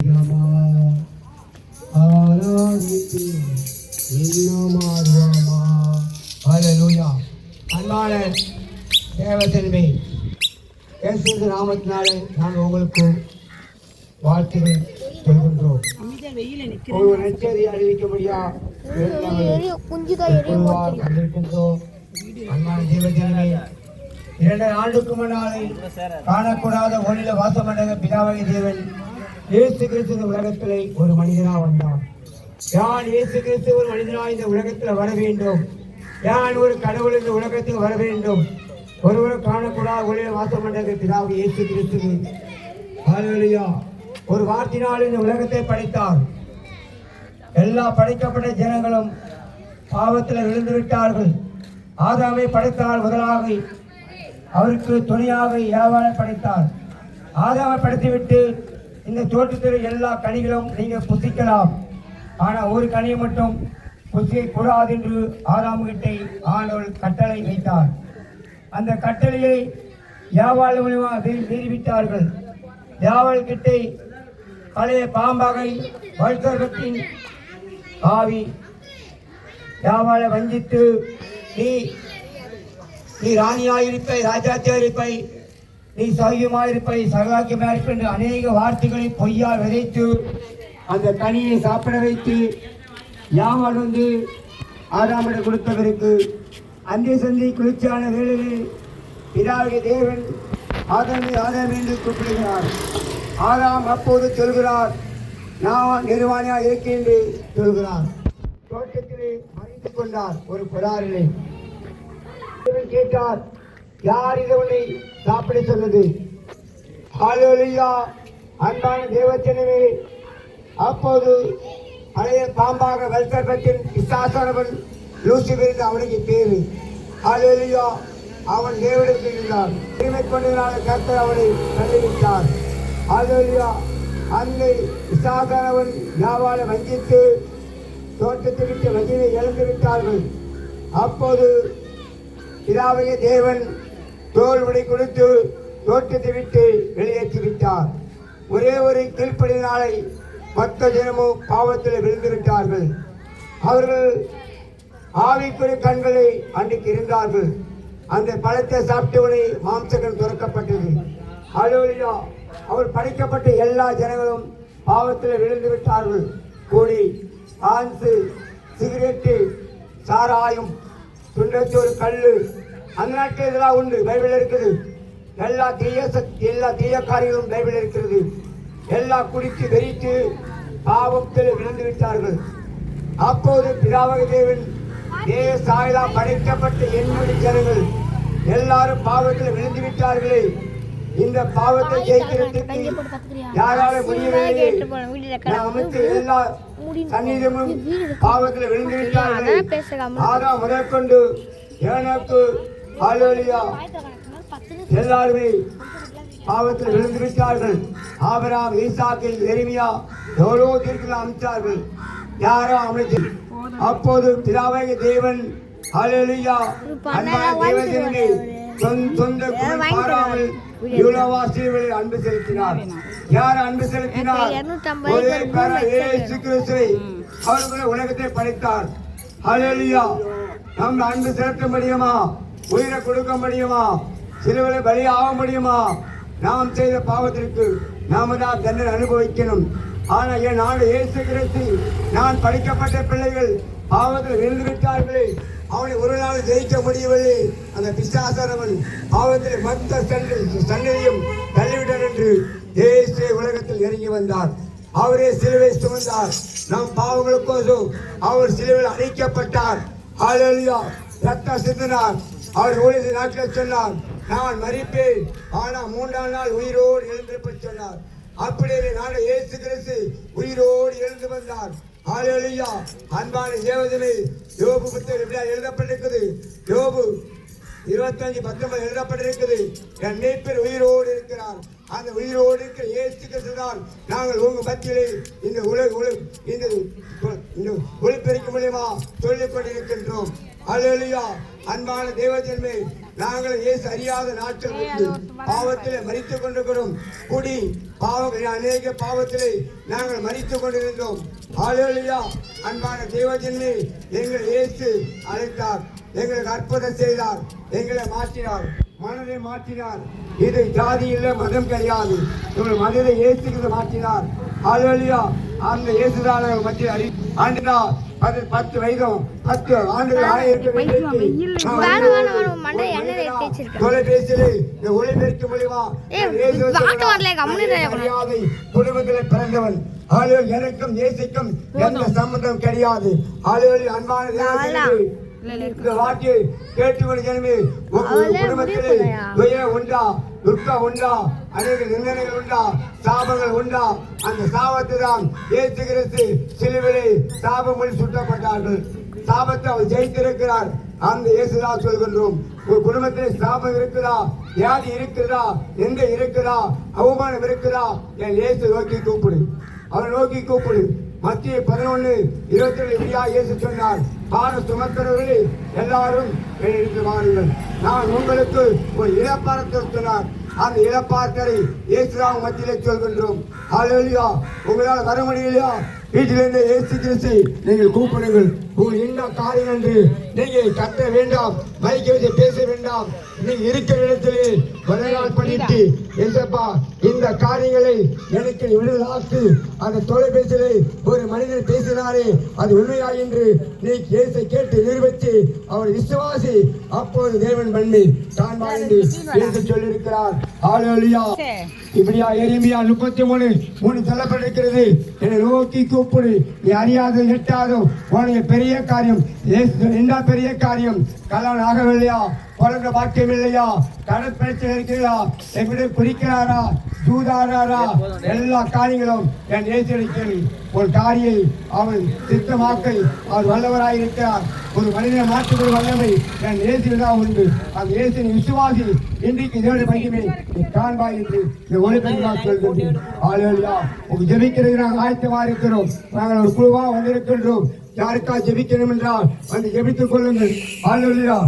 அதிகமா ஆராதித்து இன்னும் ஆர்வமா. ஹல்லேலூயா. அன்பான தேவசனமே, இயேசு நாமத்தினாலே நாங்கள் உங்களுக்கு வாழ்த்துக்கள் சொல்கின்றோம். ஒரு நற்செய்தி அறிவிக்க முடியாது வந்திருக்கின்றோம். அன்பான தேவசனமே, 2 ஆண்டுக்கு முன்னாலே காணக்கூடாத ஒளியில வாசமடைந்த பிதாவாகிய தேவன் இயேசு கிறிஸ்து உலகத்திலே ஒரு மனிதனாக வந்தார். யான் இயேசு கிறிஸ்து ஒரு மனிதனாக இந்த உலகத்தில் வர வேண்டும், யான் ஒரு கடவுள் இந்த உலகத்துக்கு வர வேண்டும். ஒருவரும் காணக்கூடாத ஒளியில வாசமடைந்த பிதாவாகிய இயேசு கிறிஸ்து ஹல்லேலூயா ஒரு வார்த்தையினால் இந்த உலகத்தை படைத்தார். எல்லா படைக்கப்பட்ட ஜனங்களும் பாவத்தில் விழுந்து விட்டார்கள். ஆதாமை படைத்தால் முதலாக அவருக்கு துணையாக ஏவாளை படைத்தார். ஆதாமை படைத்துவிட்டு இந்த தோட்டத்தில் எல்லா கனிகளும் நீங்கள் புசிக்கலாம், ஆனால் ஒரு கனியை மட்டும் புசிக்க கூடாது என்று ஆதாமுகிட்டை ஆண்டவர் கட்டளை வைத்தார். அந்த கட்டளையை ஏவாள் மூலமாக மீறிவிட்டார்கள். ஏவாள் கிட்டை பழைய பாம்பாகை வல்சர்பத்தின் ஆவி ஏவாளை வஞ்சித்து நீ ராணியாயிருப்பாய், ராஜாத்தியாயிருப்பாய், நீ சௌகியமாயிருப்பாய், சகாக்கியமாயிருப்பாய் என்று அநேக வார்த்தைகளை பொய்யால் விதைத்து அந்த கனியை சாப்பிட வைத்து யாவால் வந்து ஆதாமிடம் கொடுத்தவருக்கு அந்தி சந்தி குளிர்ச்சியான வேளையில் பிதாவிய தேவன் ஆதாம் என்று கூப்பிடுகிறார். ஆதாம் அப்போது சொல்கிறார், நான் நிர்வாணியாக இருக்கேன் என்று சொல்கிறார். தோட்டத்திலே மறைந்து கொண்டார் ஒரு புறாரிலே. கேட்டார், யார் இதை உன்னை சாப்பிட சொன்னது? ஹல்லேலூயா. அன்பான தேவஜனமே, அப்போது பழைய பாம்பாக வல்சர்பத்தின் பிசாசானவன் லூசிபர் அவனுக்கு பேரு. ஹல்லேலூயா. அவன் தேவனுக்கு இருந்தான். தீமை கொண்டதனால கர்த்தர் அவனை தள்ளிவிட்டார். ஹல்லேலூயா. அந்த பிசாசானவன் யாவாளை வஞ்சித்து தோட்டத்தை விட்டு மகிமை இழந்து விட்டார்கள். அப்போது பிதாவாகிய தேவன் தோல் உடை கொடுத்து தோட்டத்தை விட்டு வெளியேற்றி விட்டார். ஒரே ஒரு கீழ்ப்படியினாலே மொத்த ஜனமும் பாவத்தில் விழுந்து விட்டார்கள். அவர்கள் ஆவிக்குரிய கண்களை அன்றைக்கு இருந்தார்கள். அந்த பழத்தை சாப்பிட்டவனை மாம்சகன் துறக்கப்பட்டது. ஹல்லேலூயா. அவர் படைக்கப்பட்ட எல்லா ஜனங்களும் பாவத்தில் விழுந்து விட்டார்கள். கூடி ஆன்சு, சிகரெட்டு, சாராயம், துண்டச்சோறு, கல்லு, அந்த நாட்கள் இதெல்லாம் உண்டு. பைபிள் இருக்குது. எல்லா தீய காரியங்களும் பைபிள் இருக்கிறது. எல்லா குடித்து வெறித்து பாவத்தில் விழுந்து விட்டார்கள். அப்போது பிதாவாகிய தேவன் தேவ சாயலா படைக்கப்பட்ட என்னுடைய ஜனங்கள் எல்லாரும் பாவத்தில் விழுந்து விட்டார்களே, இந்த பாவத்தை ஜெயிக்கிறதுக்கு யாரால முடியவில்லை. அமைத்து எல்லா சன்னிதமும் பாவத்தில் விழுந்து விட்டார்கள். ஆதாம் முதற்கொண்டு ஏனோக்கு, ஹல்லேலூயா, எல்லாருமே பாவத்தில் விழுந்து விட்டார்கள். ஆபிரகாம், ஈசாக்கு, எரேமியா எவ்வளோ தீர்க்கெல்லாம் அமைச்சார்கள், யாரோ அமைச்சு. அப்போது பிதாவாகிய தேவன், ஹல்லேலூயா, அன்பான தேவஜனமே, சொந்த குலம் பாராமல் யூலவாசிகளை அன்பு செலுத்தினார். யார் அன்பு செலுத்தினார்? ஒரே பேரன் இயேசு கிறிஸ்துவை அவர்களை உலகத்தை படைத்தார். ஹல்லேலூயா. நம்ம அன்பு செலுத்த முடியுமா? உயிரை கொடுக்க முடியுமா? சிலுவையில் பலி ஆக முடியுமா? நாம் செய்த பாவத்திற்கு நாம தான் தண்டனை அனுபவிக்கணும். ஆனால் என் நாடு இயேசு கிறிஸ்து, நான் படிக்கப்பட்ட பிள்ளைகள் பாவத்தில் விழுந்து விட்டார்களே, அவனை ஒரு நாள் ஜெயிக்க முடியவில்லை. அந்த பிசாசானவன் பாவத்தில் மொத்த சன்னதியும் தள்ளிவிட்டார் என்று இயேசு உலகத்தில் இறங்கி வந்தார். அவரே சிலுவை சுமந்தார். நம் பாவங்களுக்கோசம் அவர் சிலுவையில் அழைக்கப்பட்டார். ஹல்லேலூயா. ரத்தம் சிந்தினார். அவர் ஓரிரு நாட்கள் சொன்னார், நான் மரிப்பேன், ஆனால் 3ஆம் நாள் உயிரோடு எழுந்திருப்பேன் சொன்னார். அப்படியே நாடு இயேசு கிறிஸ்து உயிரோடு எழுந்து வந்தார். ஹல்லேலூயா. அன்பான தேவஜனமே, யோபு புத்தகம் எழுதப்பட்டிருக்குது. யோபு 25:19 எழுதப்பட்டிருக்குது. என் மீட்பர் உயிரோடு இருக்கிறார். அந்த உயிரோடு இருக்கிற இயேசு கிறிஸ்து தான் நாங்கள் உங்க மத்தியிலே இந்த ஒளிபெருக்க மூலியமா சொல்லிக் கொண்டிருக்கின்றோம். ஹல்லேலூயா. அன்பான தேவஜனமே, நாங்கள் இயேசு அறியாத நாட்கள் பாவத்திலே மரித்துக் கொண்டிருக்கிறோம். குடி அநேக பாவத்திலே நாங்கள் மரித்துக் கொண்டிருந்தோம். ஹல்லேலூயா. அன்பான தேவஜனமே, எங்களை இயேசு அழைத்தார், எங்களுக்கு அற்புதம் செய்தார், எங்களை மாற்றினார், மனதை மாற்றினார். இது ஜாதி இல்லை, மதம் கிடையாது. உங்கள் மனதை இயேசுக்கு மாற்றினார். ஹல்லேலூயா. அந்த இயேசுதான் மத்திய ஆண்டுதா 10 வயதும் 10 ஆண்டுகள் தொலைபேசியிலே ஒளிபெருக்க முடியுமா? குடும்பத்திலே பிறந்தவன். எனக்கும் இயேசுக்கும் எந்த சம்பந்தம் கிடையாது. அன்பான இந்த வார்த்தையை கேட்டுக்கொண்டு ஜனமே, குடும்பத்திலே உண்டா, துக்கம் உண்டா, அநேக நிந்தனைகள் உண்டா, சாபங்கள் உண்டா? அந்த சாபத்தை தான் இயேசு கிறிஸ்து சிலுவையிலே சாபமொழி சுட்டப்பட்டார்கள். சாபத்தை அவர் ஜெயித்திருக்கிறார். அந்த இயேசுதான் சொல்கின்றோம். உங்க குடும்பத்திலே சாபம் இருக்குதா, வியாதி இருக்குதா, எங்க இருக்குதா, அவமானம் இருக்குதா, என் இயேசு நோக்கி கூப்பிடு, அவரை நோக்கி கூப்பிடு. மத்திய 11:22 இயேசு சொன்னார், பாரம் சுமக்கிறவர்களே எல்லாரும் என்னிடத்தில் வாருங்கள், நான் உங்களுக்கு ஒரு இளப்பாரத்தை சொன்னார். அந்த இளப்பாரத்தை இயேசுதான் மத்தியிலே சொல்கின்றோம். ஹல்லேலூயா. உங்களால் வர முடியலையா? வீட்டிலிருந்து இயேசு கிறிஸ்து நீங்கள் கூப்பிடுங்கள். உங்கள் என்ன காரியம் என்று நீங்கள் கத்த வேண்டாம், மைக்கை வச்சு பேச வேண்டாம். நீங்க இருக்கிற இடத்திலே வரலாறு பண்ணிட்டு, ஏசப்பா இந்த காரியங்களை எனக்கு விடுதலாக்கு. அந்த தொலைபேசியிலே ஒரு மனிதன் பேசினாரே, அது உண்மையா என்று நீ இயேசை கேட்டு நிரூபித்து அவர் விசுவாசி, அப்போது தேவன் பண்ணி தான் என்று இயேசு சொல்லியிருக்கிறார். ஹல்லேலூயா. இப்படியா எரேமியா 33:3 சொல்லப்பட்டிருக்கிறது, என்னை நோக்கி கூப்பிடு, நீ அறியாத எட்டாதோ உனக்கு பெரிய காரியம். என்ன பெரிய காரியம்? கல்யாணம் ஆகவில்லையா? குழந்தை பாக்கியம் இல்லையா? கடன் பிரச்சனை இருக்கிறதா? எப்படி குடிக்கிறாரா, சூதாடாரா? எல்லா காரியங்களும் என் இயேசுவை ஒரு காரியை அவன் சித்தமாக்க அவர் வல்லவராய் இருக்கிறார். ஒரு மனிதனை மாற்றுகிற வல்லமை என் இயேசுதான் உண்டு. அந்த இயேசுவின் விசுவாசி இன்றைக்கு இதோட மகிமை காண்பாய் என்று இந்த ஒளிபெருமாள் சொல்கின்றேன். ஹல்லேலூயா. உங்க ஜெபிக்கிறது நாங்கள் ஆயத்தமா இருக்கிறோம். நாங்கள் ஒரு குழுவா வந்திருக்கின்றோம். யாருக்கா ஜெபிக்கணும் என்றால் வந்து ஜெபித்துக் கொள்ளுங்கள். ஹல்லேலூயா.